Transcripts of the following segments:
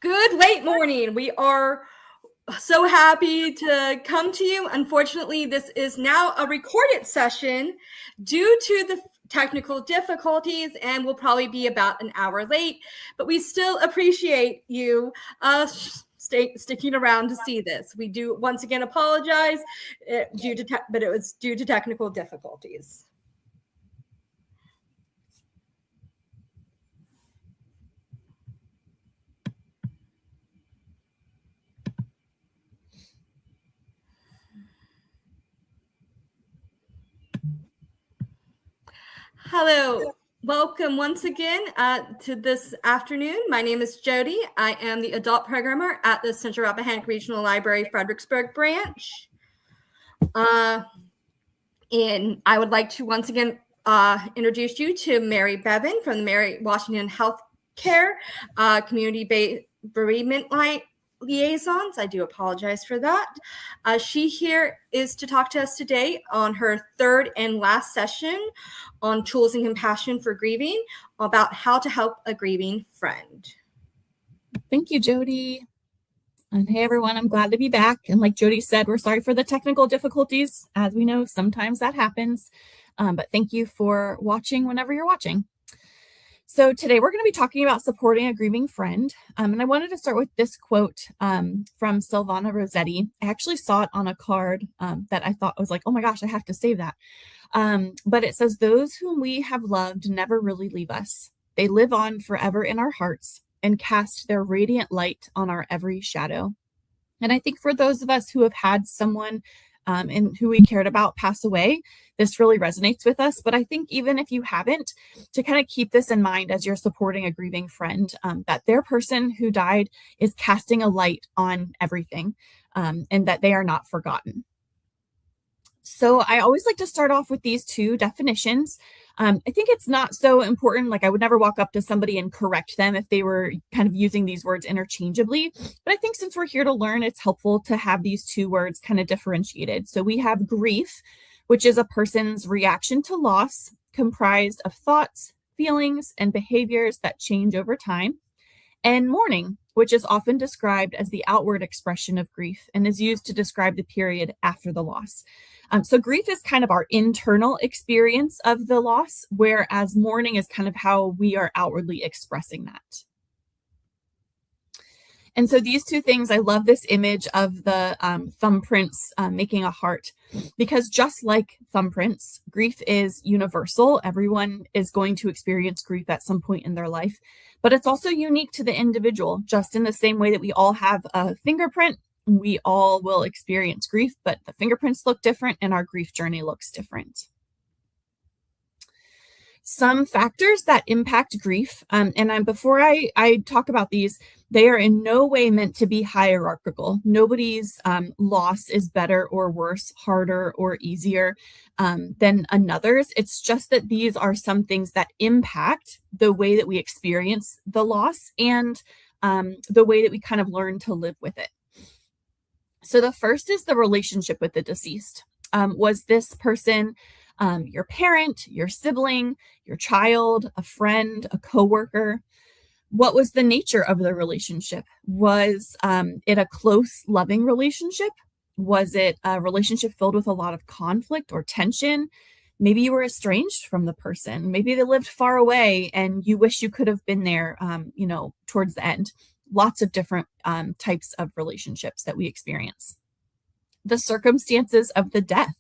Good late morning. We are so happy to come to you. Unfortunately, this is now a recorded session due to the technical difficulties and will probably be about an hour late, but we still appreciate you sticking around to see this. We do once again apologize but it was due to technical difficulties. Hello, welcome once again to this afternoon. My name is Jody. I am the adult programmer at the Central Rappahannock Regional Library Fredericksburg branch. And I would like to once again introduce you to Mary Bevan from the Mary Washington Healthcare Community Bereavement Liaisons. I do apologize for that. She here is to talk to us today on her third and last session on tools and compassion for grieving, about how to help a grieving friend. Thank you, Jody. And hey, everyone, I'm glad to be back. And like Jody said, we're sorry for the technical difficulties. As we know, sometimes that happens. But thank you for watching whenever you're watching. So today we're going to be talking about supporting a grieving friend. And I wanted to start with this quote from Silvana Rossetti. I actually saw it on a card that I thought was like, oh my gosh, I have to save that. But it says, "Those whom we have loved never really leave us. They live on forever in our hearts and cast their radiant light on our every shadow." And I think for those of us who have had someone and who we cared about pass away, this really resonates with us. But I think even if you haven't, to kind of keep this in mind as you're supporting a grieving friend, that their person who died is casting a light on everything, and that they are not forgotten. So I always like to start off with these two definitions. I think it's not so important. Like, I would never walk up to somebody and correct them if they were kind of using these words interchangeably. But I think since we're here to learn, it's helpful to have these two words kind of differentiated. So we have grief, which is a person's reaction to loss, comprised of thoughts, feelings, and behaviors that change over time. And mourning, which is often described as the outward expression of grief and is used to describe the period after the loss. So grief is kind of our internal experience of the loss, whereas mourning is kind of how we are outwardly expressing that. And so these two things, I love this image of the thumbprints making a heart, because just like thumbprints, grief is universal. Everyone is going to experience grief at some point in their life, but it's also unique to the individual, just in the same way that we all have a fingerprint. We all will experience grief, but the fingerprints look different and our grief journey looks different. Some factors that impact grief, and before I talk about these, they are in no way meant to be hierarchical. Nobody's loss is better or worse, harder or easier than another's. It's just that these are some things that impact the way that we experience the loss and the way that we kind of learn to live with it. So the first is the relationship with the deceased. Was this person your parent, your sibling, your child, a friend, a coworker? What was the nature of the relationship? Was it a close, loving relationship? Was it a relationship filled with a lot of conflict or tension? Maybe you were estranged from the person. Maybe they lived far away and you wish you could have been there, towards the end. Lots of different types of relationships that we experience. The circumstances of the death.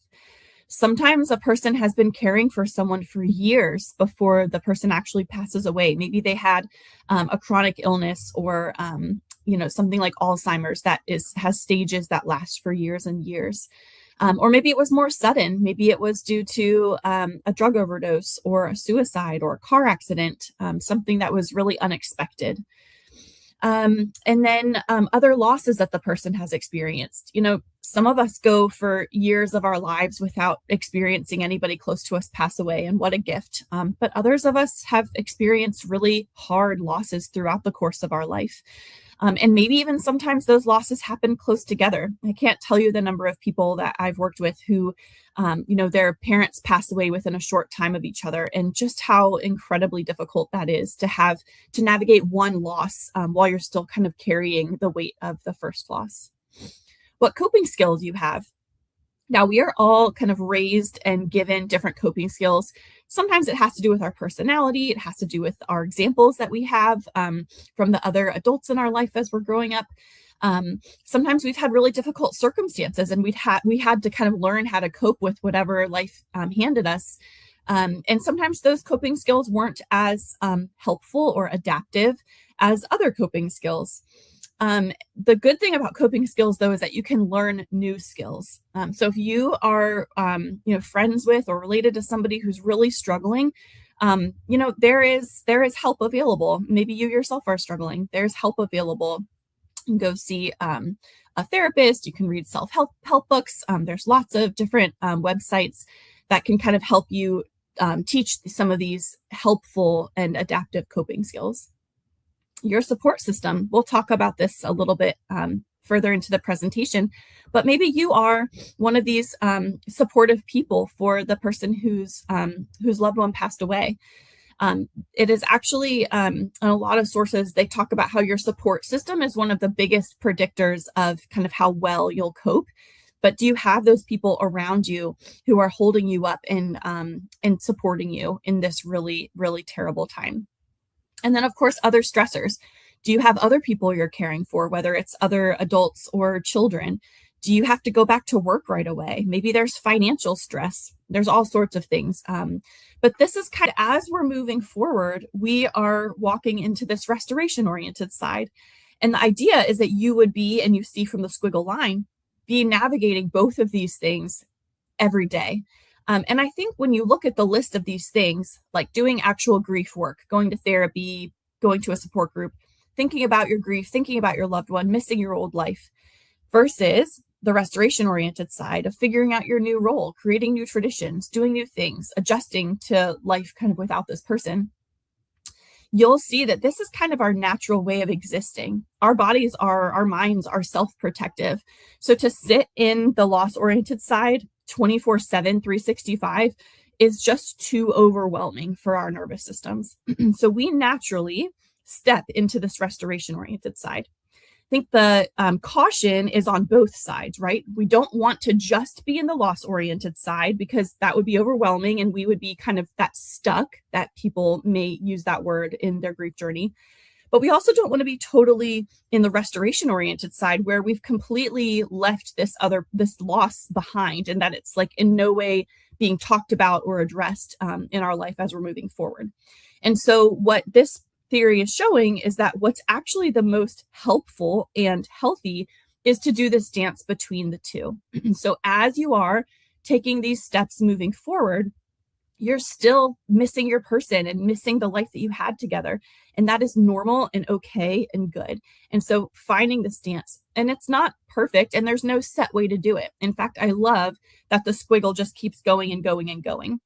Sometimes a person has been caring for someone for years before the person actually passes away. Maybe they had a chronic illness or something like Alzheimer's that has stages that last for years and years. Or maybe it was more sudden. Maybe it was due to a drug overdose or a suicide or a car accident, something that was really unexpected. And then other losses that the person has experienced. Some of us go for years of our lives without experiencing anybody close to us pass away, and what a gift. But others of us have experienced really hard losses throughout the course of our life. And maybe even sometimes those losses happen close together. I can't tell you the number of people that I've worked with who, their parents pass away within a short time of each other, and just how incredibly difficult that is to have to navigate one loss while you're still kind of carrying the weight of the first loss. What coping skills you have. Now, we are all kind of raised and given different coping skills. Sometimes it has to do with our personality. It has to do with our examples that we have from the other adults in our life as we're growing up. Sometimes we've had really difficult circumstances, and we had to kind of learn how to cope with whatever life handed us. And sometimes those coping skills weren't as helpful or adaptive as other coping skills. The good thing about coping skills, though, is that you can learn new skills. So if you are, friends with or related to somebody who's really struggling, there is help available. Maybe you yourself are struggling. There's help available. You can go see a therapist. You can read self-help books. There's lots of different websites that can kind of help you teach some of these helpful and adaptive coping skills. Your support system. We'll talk about this a little bit further into the presentation, but maybe you are one of these supportive people for the person whose loved one passed away. It is actually, in a lot of sources, they talk about how your support system is one of the biggest predictors of kind of how well you'll cope. But do you have those people around you who are holding you up and supporting you in this really, really terrible time? And then, of course, other stressors. Do you have other people you're caring for, whether it's other adults or children? Do you have to go back to work right away? Maybe there's financial stress. There's all sorts of things. But this is kind of, as we're moving forward, we are walking into this restoration-oriented side. And the idea is that you would be, and you see from the squiggle line, be navigating both of these things every day. And I think when you look at the list of these things, like doing actual grief work, going to therapy, going to a support group, thinking about your grief, thinking about your loved one, missing your old life, versus the restoration-oriented side of figuring out your new role, creating new traditions, doing new things, adjusting to life kind of without this person, you'll see that this is kind of our natural way of existing. Our bodies are, our minds are self-protective. So to sit in the loss-oriented side 24/7, 365 is just too overwhelming for our nervous systems. So we naturally step into this restoration-oriented side. I think the caution is on both sides, right? We don't want to just be in the loss-oriented side because that would be overwhelming and we would be kind of that stuck, that people may use that word in their grief journey. But we also don't want to be totally in the restoration-oriented side where we've completely left this loss behind, and that it's like in no way being talked about or addressed in our life as we're moving forward. And so what this theory is showing is that what's actually the most helpful and healthy is to do this dance between the two. So as you are taking these steps moving forward, you're still missing your person and missing the life that you had together. And that is normal and okay and good. And so finding this dance, and it's not perfect and there's no set way to do it. In fact, I love that the squiggle just keeps going and going and going,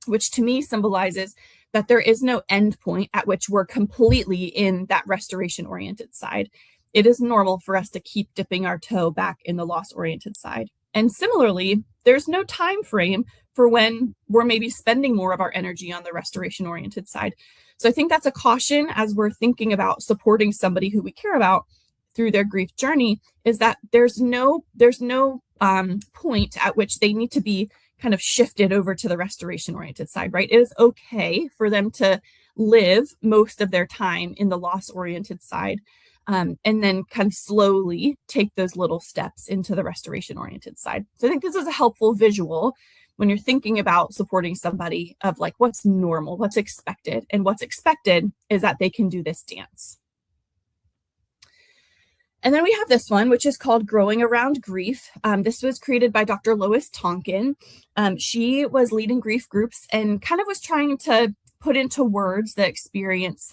which to me symbolizes that there is no end point at which we're completely in that restoration-oriented side. It is normal for us to keep dipping our toe back in the loss-oriented side. And similarly, there's no time frame for when we're maybe spending more of our energy on the restoration-oriented side. So I think that's a caution as we're thinking about supporting somebody who we care about through their grief journey, is that there's no point at which they need to be kind of shifted over to the restoration-oriented side, right? It is okay for them to live most of their time in the loss-oriented side, and then kind of slowly take those little steps into the restoration-oriented side. So I think this is a helpful visual when you're thinking about supporting somebody of like what's normal, what's expected. And what's expected is that they can do this dance. And then we have this one, which is called Growing Around Grief. This was created by Dr. Lois Tonkin. She was leading grief groups and kind of was trying to put into words the experience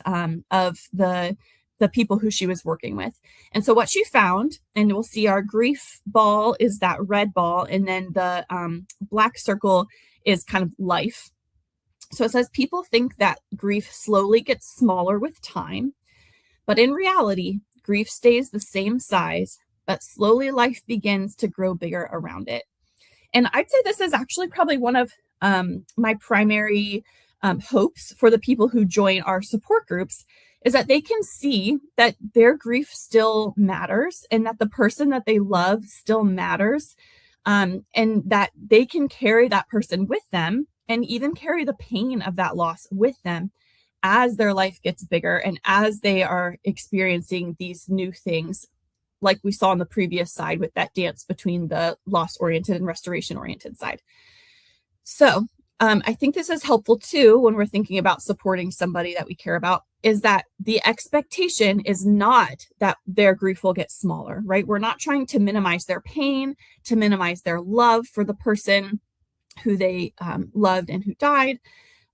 of the people who she was working with. And so what she found, and we'll see our grief ball is that red ball, and then the black circle is kind of life. So it says people think that grief slowly gets smaller with time, but in reality, grief stays the same size, but slowly life begins to grow bigger around it. And I'd say this is actually probably one of my primary hopes for the people who join our support groups, is that they can see that their grief still matters and that the person that they love still matters, and that they can carry that person with them and even carry the pain of that loss with them as their life gets bigger and as they are experiencing these new things, like we saw on the previous side with that dance between the loss-oriented and restoration-oriented side. So I think this is helpful too when we're thinking about supporting somebody that we care about, is that the expectation is not that their grief will get smaller, right? We're not trying to minimize their pain, to minimize their love for the person who they loved and who died,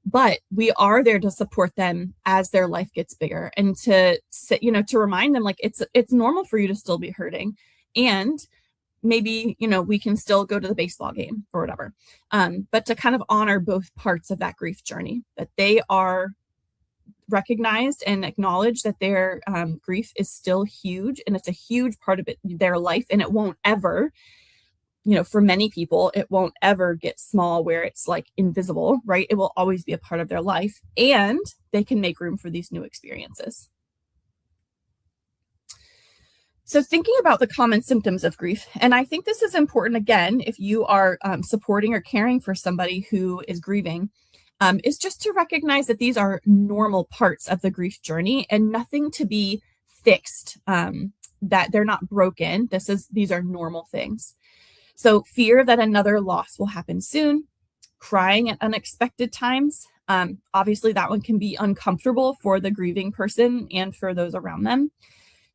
but we are there to support them as their life gets bigger, and to remind them, like, it's normal for you to still be hurting, and maybe, we can still go to the baseball game or whatever. But to kind of honor both parts of that grief journey, that they are recognized and acknowledge that their grief is still huge, and it's a huge part of their life, and it won't ever, for many people, it won't ever get small where it's like invisible, right? It will always be a part of their life, and they can make room for these new experiences. So thinking about the common symptoms of grief, and I think this is important, again, if you are supporting or caring for somebody who is grieving, is just to recognize that these are normal parts of the grief journey and nothing to be fixed, that they're not broken. These are normal things. So fear that another loss will happen soon, crying at unexpected times. Obviously, that one can be uncomfortable for the grieving person and for those around them.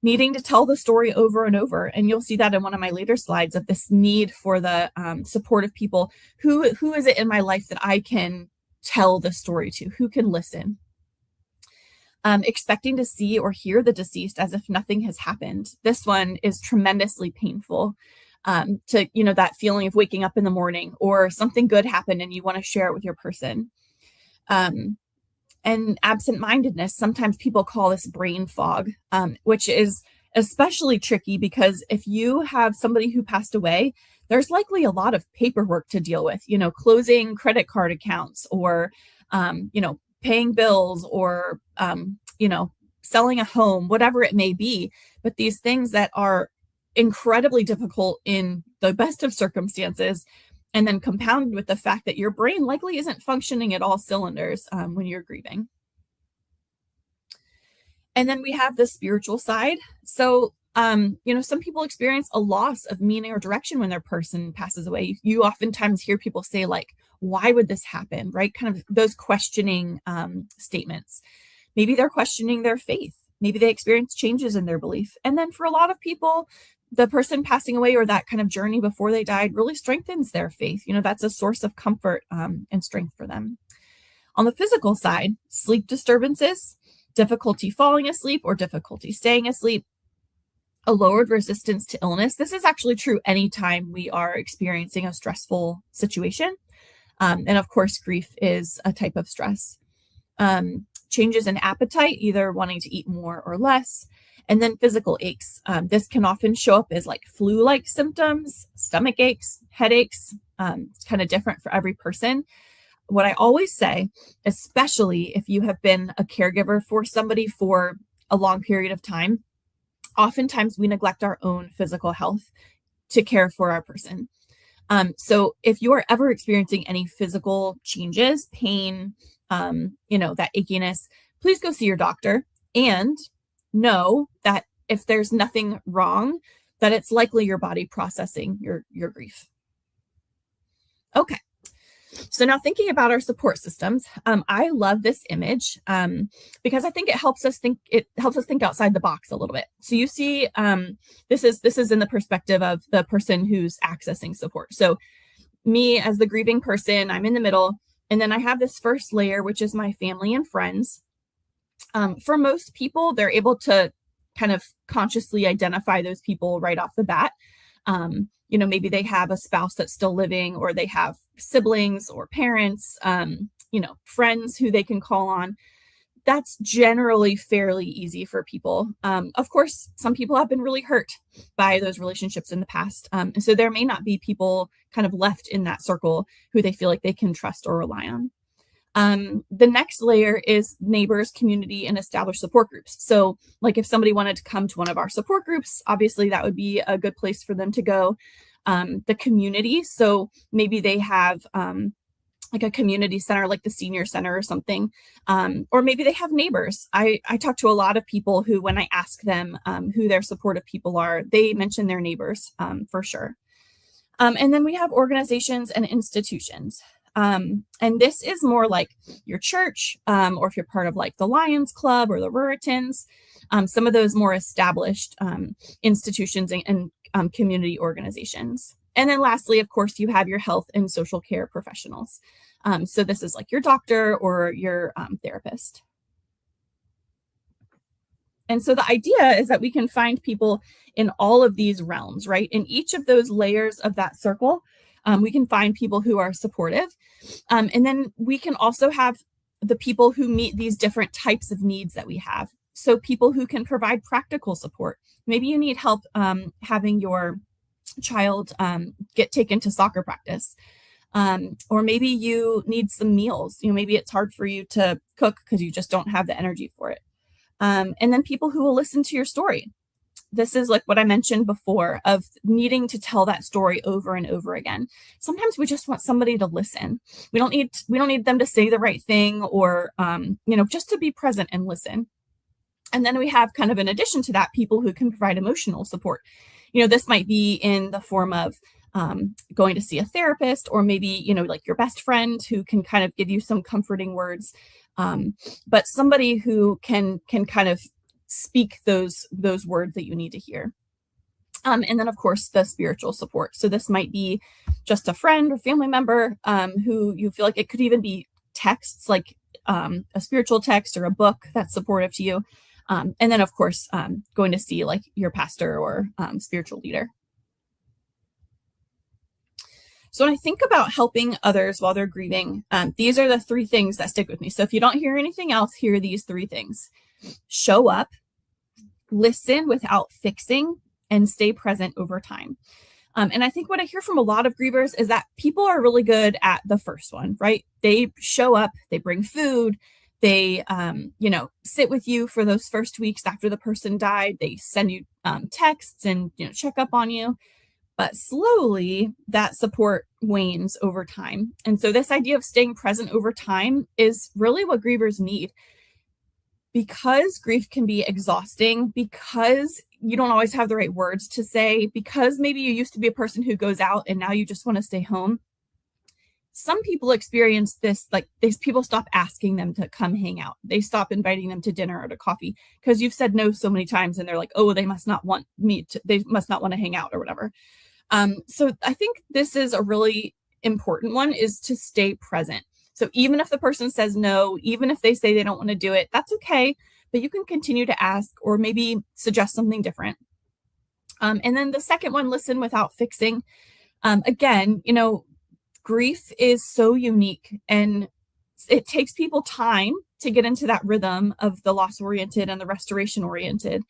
Needing to tell the story over and over. And you'll see that in one of my later slides, of this need for the supportive people. Who is it in my life that I can tell the story to? Who can listen? Expecting to see or hear the deceased as if nothing has happened. This one is tremendously painful. That feeling of waking up in the morning or something good happened and you want to share it with your person. And absent-mindedness, sometimes people call this brain fog, which is especially tricky because if you have somebody who passed away, there's likely a lot of paperwork to deal with, closing credit card accounts or, paying bills or, selling a home, whatever it may be. But these things that are incredibly difficult in the best of circumstances, and then compounded with the fact that your brain likely isn't functioning at all cylinders when you're grieving. And then we have the spiritual side. So, some people experience a loss of meaning or direction when their person passes away. You oftentimes hear people say, like, why would this happen, right? Kind of those questioning statements. Maybe they're questioning their faith. Maybe they experience changes in their belief. And then for a lot of people, the person passing away or that kind of journey before they died really strengthens their faith. That's a source of comfort and strength for them. On the physical side, sleep disturbances, difficulty falling asleep or difficulty staying asleep, a lowered resistance to illness. This is actually true anytime we are experiencing a stressful situation. And of course, grief is a type of stress. Changes in appetite, either wanting to eat more or less. And then physical aches. This can often show up as like flu-like symptoms, stomach aches, headaches. It's kind of different for every person. What I always say, especially if you have been a caregiver for somebody for a long period of time, oftentimes we neglect our own physical health to care for our person. So if you are ever experiencing any physical changes, pain, that achiness, please go see your doctor and know that if there's nothing wrong, that it's likely your body processing your grief. Okay. So now thinking about our support systems, I love this image because I think it helps us think outside the box a little bit. So you see, this is in the perspective of the person who's accessing support. So me as the grieving person, I'm in the middle, and then I have this first layer, which is my family and friends. For most people, they're able to kind of consciously identify those people right off the bat. Maybe they have a spouse that's still living, or they have siblings or parents, friends who they can call on. that's generally fairly easy for people. Of course, some people have been really hurt by those relationships in the past. And so there may not be people kind of left in that circle who they feel like they can trust or rely on. The next layer is neighbors, community, and established support groups. So like if somebody wanted to come to one of our support groups, obviously that would be a good place for them to go. The community, so maybe they have like a community center, like the senior center or something, or maybe they have neighbors. I talk to a lot of people who, when I ask them who their supportive people are, they mention their neighbors for sure. And then we have organizations and institutions. And this is more like your church, or if you're part of like the Lions Club or the Ruritans, some of those more established institutions and community organizations. And then lastly, of course, you have your health and social care professionals. So this is like your doctor or your therapist. And so the idea is that we can find people in all of these realms, right? In each of those layers of that circle, we can find people who are supportive. And then we can also have the people who meet these different types of needs that we have. So people who can provide practical support. Maybe you need help having your child get taken to soccer practice. Or maybe you need some meals. Maybe it's hard for you to cook because you just don't have the energy for it. And then people who will listen to your story. This is like what I mentioned before of needing to tell that story over and over again. Sometimes we just want somebody to listen. We don't need them to say the right thing or, just to be present and listen. And then we have kind of in addition to that, people who can provide emotional support. This might be in the form of going to see a therapist, or maybe, like your best friend who can kind of give you some comforting words. But somebody who can kind of speak those words that you need to hear. And then, of course, the spiritual support. So this might be just a friend or family member who you feel like it could even be texts, like a spiritual text or a book that's supportive to you. And then, of course, going to see like your pastor or spiritual leader. So when I think about helping others while they're grieving, these are the three things that stick with me. So if you don't hear anything else, hear these three things. Show up, listen without fixing, and stay present over time. And I think what I hear from a lot of grievers is that people are really good at the first one, right? They show up, they bring food, they, sit with you for those first weeks after the person died. They send you texts and, check up on you. But slowly that support wanes over time. And so this idea of staying present over time is really what grievers need. Because grief can be exhausting, because you don't always have the right words to say, because maybe you used to be a person who goes out and now you just want to stay home. Some people experience this, like these people stop asking them to come hang out. They stop inviting them to dinner or to coffee because you've said no so many times and they're like, oh, they must not want they must not want to hang out or whatever. So I think this is a really important one, is to stay present. So even if the person says no, even if they say they don't want to do it, that's okay. But you can continue to ask or maybe suggest something different. And then the second one, listen without fixing. Again, grief is so unique and it takes people time to get into that rhythm of the loss oriented and the restoration oriented.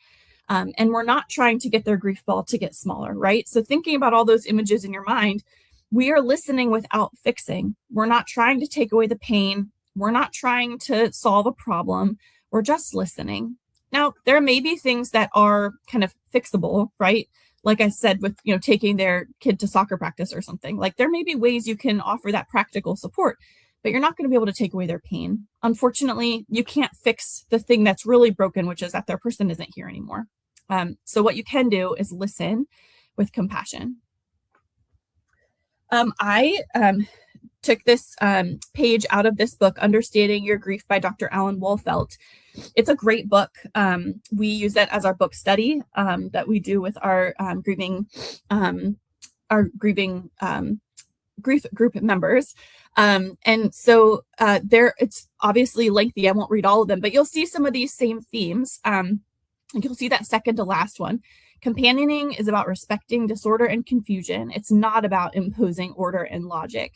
And we're not trying to get their grief ball to get smaller, right? So thinking about all those images in your mind, we are listening without fixing. We're not trying to take away the pain. We're not trying to solve a problem. We're just listening. Now, there may be things that are kind of fixable, right? Like I said, with, taking their kid to soccer practice or something. Like there may be ways you can offer that practical support, but you're not going to be able to take away their pain. Unfortunately, you can't fix the thing that's really broken, which is that their person isn't here anymore. So what you can do is listen with compassion. I took this page out of this book, Understanding Your Grief by Dr. Alan Wolfelt. It's a great book. We use that as our book study that we do with our grieving grief group members. And so it's obviously lengthy. I won't read all of them, but you'll see some of these same themes. You'll see that second to last one. Companioning is about respecting disorder and confusion. It's not about imposing order and logic.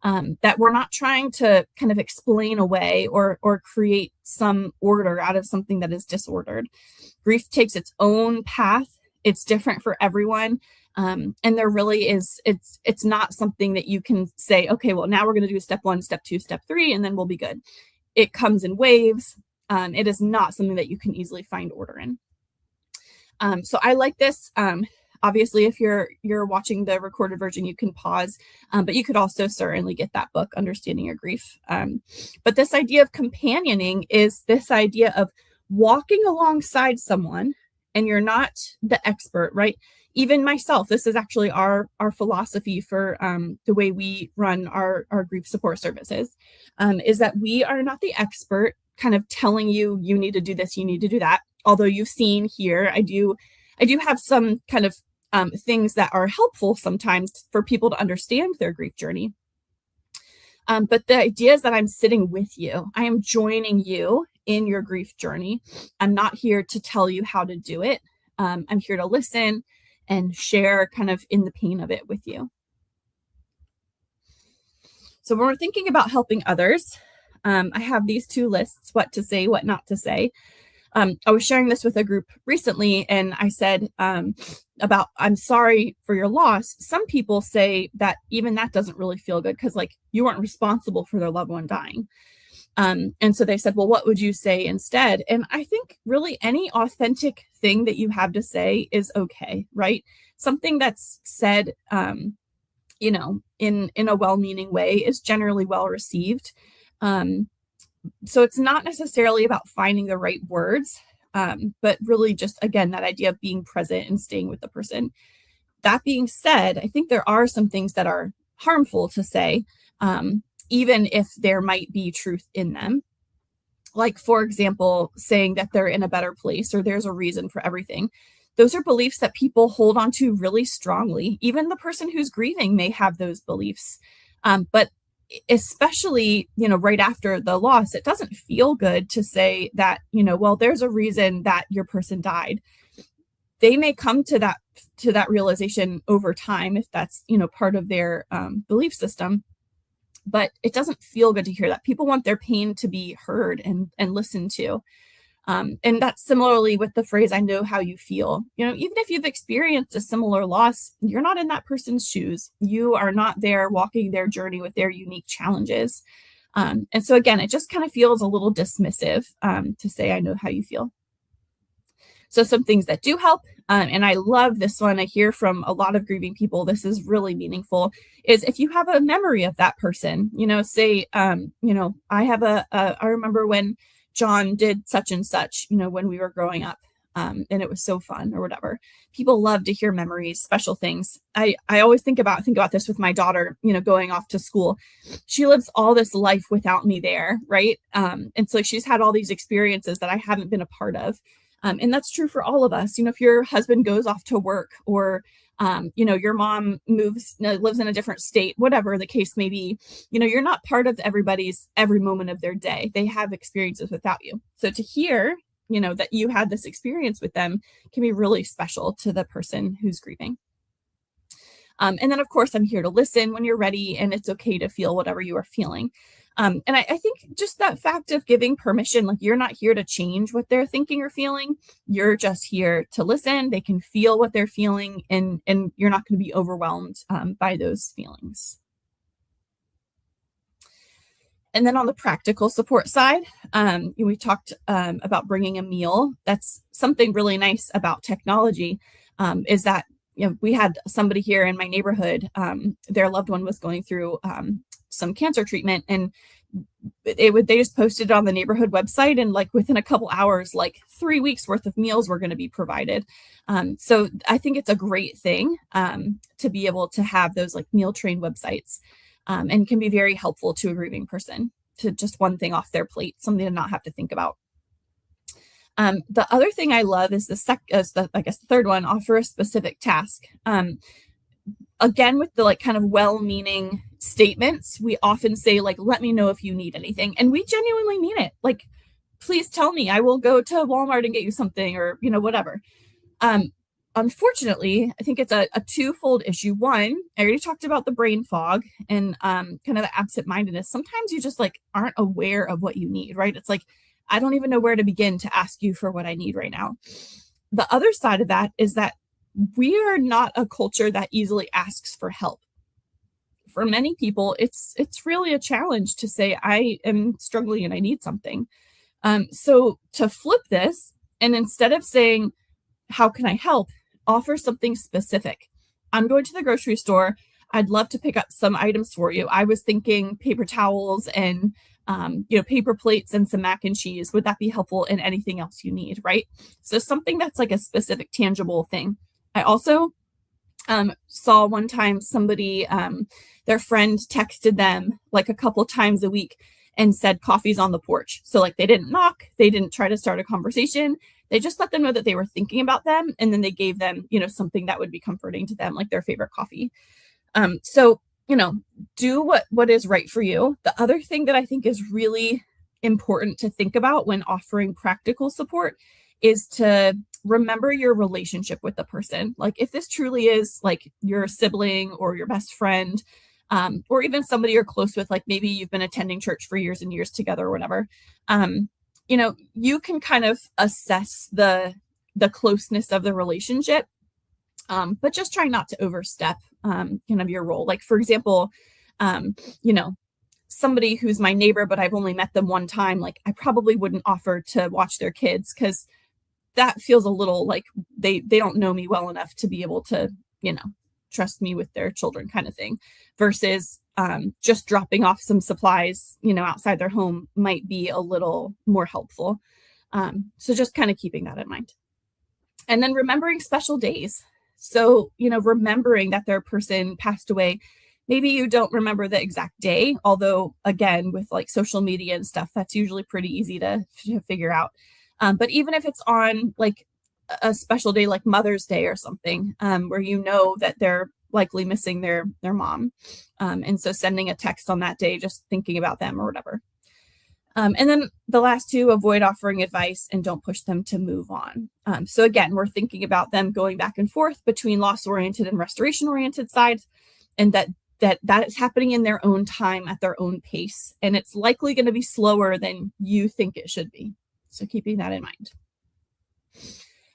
that we're not trying to kind of explain away or create some order out of something that is disordered. Grief takes its own path. It's different for everyone. And there really is, it's not something that you can say, okay, well, now we're going to do step 1, step 2, step 3, and then we'll be good. It comes in waves. It is not something that you can easily find order in. So I like this. Obviously, if you're watching the recorded version, you can pause, but you could also certainly get that book, Understanding Your Grief. But this idea of companioning is this idea of walking alongside someone, and you're not the expert, right? Even myself, this is actually our philosophy for the way we run our grief support services, is that we are not the expert kind of telling you, you need to do this, you need to do that. Although you've seen here, I do have some kind of things that are helpful sometimes for people to understand their grief journey. But the idea is that I'm sitting with you. I am joining you in your grief journey. I'm not here to tell you how to do it. I'm here to listen and share kind of in the pain of it with you. So when we're thinking about helping others, I have these 2 lists, what to say, what not to say. I was sharing this with a group recently, and I said about, I'm sorry for your loss. Some people say that even that doesn't really feel good because like you weren't responsible for their loved one dying. And so they said, well, what would you say instead? And I think really any authentic thing that you have to say is okay, right? Something that's said, in a well-meaning way is generally well received. So it's not necessarily about finding the right words, but really just, again, that idea of being present and staying with the person. That being said, I think there are some things that are harmful to say, even if there might be truth in them. Like, for example, saying that they're in a better place or there's a reason for everything. Those are beliefs that people hold on to really strongly. Even the person who's grieving may have those beliefs. But especially, right after the loss, it doesn't feel good to say that, well, there's a reason that your person died. They may come to that realization over time if that's, part of their belief system. But it doesn't feel good to hear that. People want their pain to be heard and listened to. And that's similarly with the phrase, I know how you feel. Even if you've experienced a similar loss, you're not in that person's shoes. You are not there walking their journey with their unique challenges. And so again, it just kind of feels a little dismissive to say, I know how you feel. So some things that do help, and I love this one, I hear from a lot of grieving people, this is really meaningful, is if you have a memory of that person, say, I remember when John did such and such, when we were growing up, and it was so fun or whatever. People love to hear memories, special things. I always think about this with my daughter, going off to school. She lives all this life without me there, right? And so she's had all these experiences that I haven't been a part of. And that's true for all of us. If your husband goes off to work or, your mom lives in a different state, whatever the case may be, you're not part of everybody's every moment of their day. They have experiences without you. So to hear, that you had this experience with them can be really special to the person who's grieving. And then, of course, I'm here to listen when you're ready, and it's okay to feel whatever you are feeling. And I think just that fact of giving permission, like you're not here to change what they're thinking or feeling. You're just here to listen. They can feel what they're feeling, and you're not going to be overwhelmed by those feelings. And then on the practical support side, we talked about bringing a meal. That's something really nice about technology, is that we had somebody here in my neighborhood, their loved one was going through some cancer treatment, and they just posted it on the neighborhood website, and like within a couple hours, like 3 weeks worth of meals were going to be provided. So I think it's a great thing to be able to have those like meal train websites, and can be very helpful to a grieving person, to just one thing off their plate, something to not have to think about. The other thing I love is the third one, offer a specific task. Again, with the like kind of well-meaning statements, we often say like, let me know if you need anything. And we genuinely mean it. Like, please tell me, I will go to Walmart and get you something, or, whatever. unfortunately, I think it's a twofold issue. One, I already talked about the brain fog and kind of the absent-mindedness. Sometimes you just like aren't aware of what you need, right? It's like, I don't even know where to begin to ask you for what I need right now. The other side of that is that we are not a culture that easily asks for help. For many people, it's really a challenge to say, I am struggling and I need something. So to flip this, and instead of saying, how can I help, offer something specific. I'm going to the grocery store. I'd love to pick up some items for you. I was thinking paper towels and paper plates and some mac and cheese. Would that be helpful in anything else you need, right? So something that's like a specific, tangible thing. I also saw one time somebody, their friend texted them like a couple times a week and said, coffee's on the porch. So like they didn't knock, they didn't try to start a conversation. They just let them know that they were thinking about them. And then they gave them, something that would be comforting to them, like their favorite coffee. So, do what is right for you. The other thing that I think is really important to think about when offering practical support is to remember your relationship with the person. Like if this truly is like your sibling or your best friend, or even somebody you're close with, like maybe you've been attending church for years and years together or whatever, you can kind of assess the closeness of the relationship, but just try not to overstep kind of your role. Like, for example, somebody who's my neighbor, but I've only met them one time, like I probably wouldn't offer to watch their kids because that feels a little like they don't know me well enough to be able to, trust me with their children kind of thing, versus just dropping off some supplies, outside their home might be a little more helpful. So just kind of keeping that in mind. And then remembering special days. So, remembering that their person passed away. Maybe you don't remember the exact day, although again, with like social media and stuff, that's usually pretty easy to figure out. But even if it's on like a special day like Mother's Day or something, where that they're likely missing their mom. And so sending a text on that day, just thinking about them or whatever. And then the last two, avoid offering advice and don't push them to move on. So again, we're thinking about them going back and forth between loss-oriented and restoration-oriented sides, and that is happening in their own time at their own pace. And it's likely going to be slower than you think it should be. So keeping that in mind.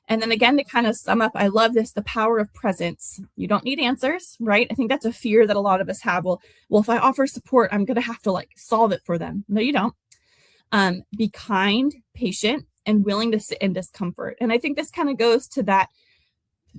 And then again, to kind of sum up, I love this, the power of presence. You don't need answers, right? I think that's a fear that a lot of us have. Well, if I offer support, I'm going to have to like solve it for them. No, you don't. Be kind, patient, and willing to sit in discomfort. And I think this kind of goes to that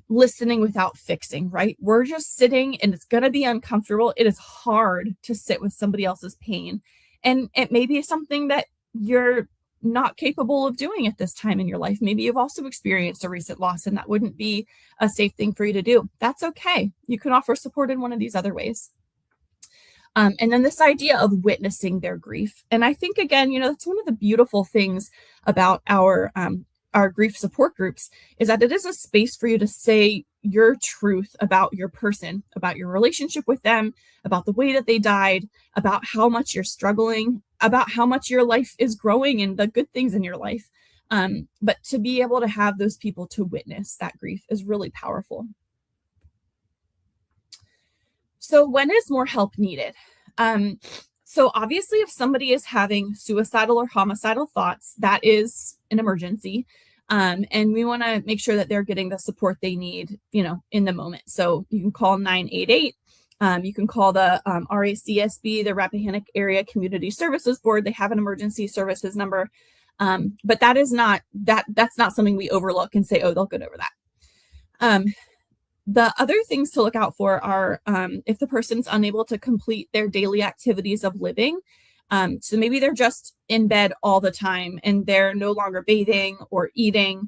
listening without fixing, right? We're just sitting and it's going to be uncomfortable. It is hard to sit with somebody else's pain. And it may be something that you're not capable of doing at this time in your life. Maybe you've also experienced a recent loss and that wouldn't be a safe thing for you to do. That's okay. You can offer support in one of these other ways. And then this idea of witnessing their grief. And I think, again, that's one of the beautiful things about our grief support groups is that it is a space for you to say your truth about your person, about your relationship with them, about the way that they died, about how much you're struggling, about how much your life is growing and the good things in your life. But to be able to have those people to witness that grief is really powerful. So when is more help needed? So obviously, if somebody is having suicidal or homicidal thoughts, that is an emergency. And we want to make sure that they're getting the support they need, in the moment. So you can call 988. You can call the RACSB, the Rappahannock Area Community Services Board. They have an emergency services number. But that's not something we overlook and say, oh, they'll get over that. The other things to look out for are if the person's unable to complete their daily activities of living. So maybe they're just in bed all the time and they're no longer bathing or eating.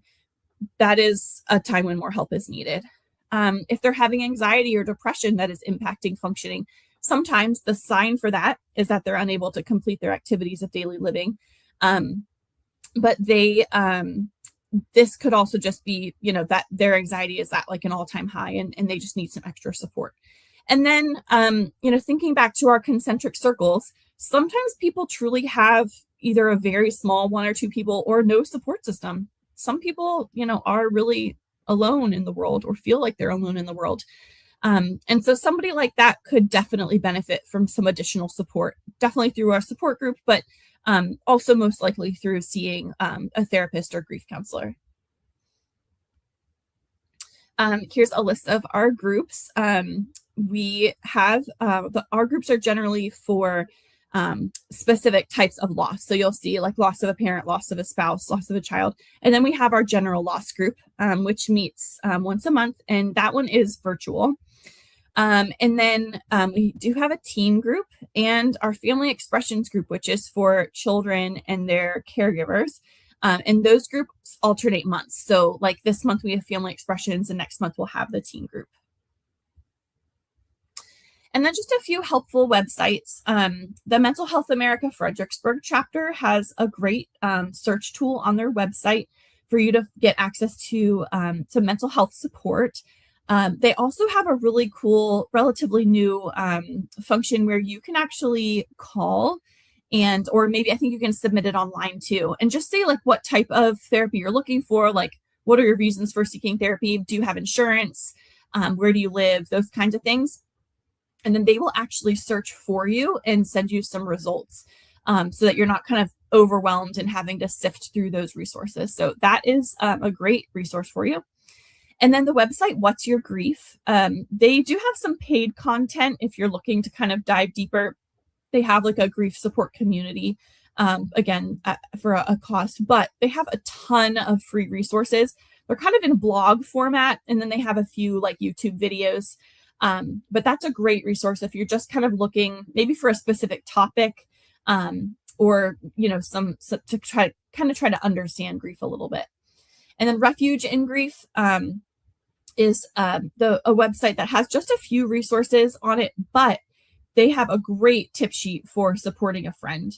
That is a time when more help is needed. If they're having anxiety or depression that is impacting functioning, sometimes the sign for that is that they're unable to complete their activities of daily living. But this could also just be, that their anxiety is at like an all-time high and they just need some extra support. And then, thinking back to our concentric circles, sometimes people truly have either a very small 1 or 2 people or no support system. Some people, are really alone in the world or feel like they're alone in the world. And so somebody like that could definitely benefit from some additional support, definitely through our support group, but also most likely through seeing a therapist or grief counselor. Here's a list of our groups. We have, our groups are generally for specific types of loss. So you'll see like loss of a parent, loss of a spouse, loss of a child. And then we have our general loss group, which meets once a month, and that one is virtual. And then we do have a teen group and our family expressions group, which is for children and their caregivers. And those groups alternate months. So like this month we have family expressions and next month we'll have the teen group. And then just a few helpful websites. The Mental Health America Fredericksburg chapter has a great search tool on their website for you to get access to mental health support. They also have a really cool, relatively new function where you can actually call or maybe I think you can submit it online too, and just say like what type of therapy you're looking for, like what are your reasons for seeking therapy? Do you have insurance? Where do you live? Those kinds of things. And then they will actually search for you and send you some results so that you're not kind of overwhelmed and having to sift through those resources. So that is a great resource for you. And then the website, What's Your Grief? They do have some paid content if you're looking to kind of dive deeper. They have like a grief support community, again, for a cost, but they have a ton of free resources. They're kind of in blog format, and then they have a few like YouTube videos. But that's a great resource if you're just kind of looking maybe for a specific topic, or, you know, to try to understand grief a little bit. And then Refuge in Grief is a website that has just a few resources on it, but they have a great tip sheet for supporting a friend.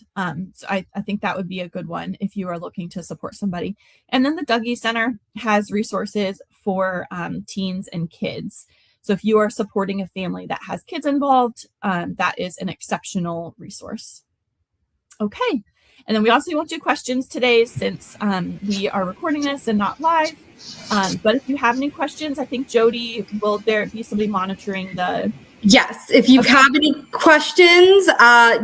So I think that would be a good one if you are looking to support somebody. And then the Dougie Center has resources for teens and kids. So if you are supporting a family that has kids involved, that is an exceptional resource. Okay. And then we also won't do questions today since we are recording this and not live. But if you have any questions, I think Jody, will there be somebody monitoring the... Yes, if you have any questions,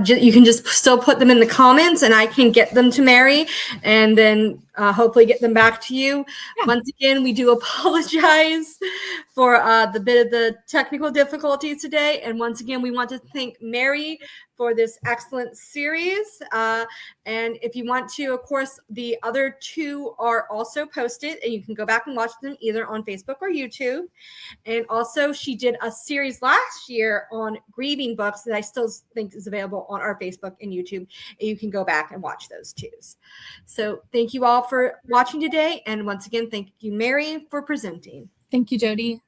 you can just still put them in the comments and I can get them to Mary and then hopefully get them back to you. Yeah. Once again, we do apologize for the bit of the technical difficulties today. And once again, we want to thank Mary for this excellent series. And if you want to, of course, the other two are also posted and you can go back and watch them either on Facebook or YouTube. And also she did a series last year on grieving books that I still think is available on our Facebook and YouTube. And you can go back and watch those too. So thank you all for watching today. And once again, thank you, Mary, for presenting. Thank you, Jody.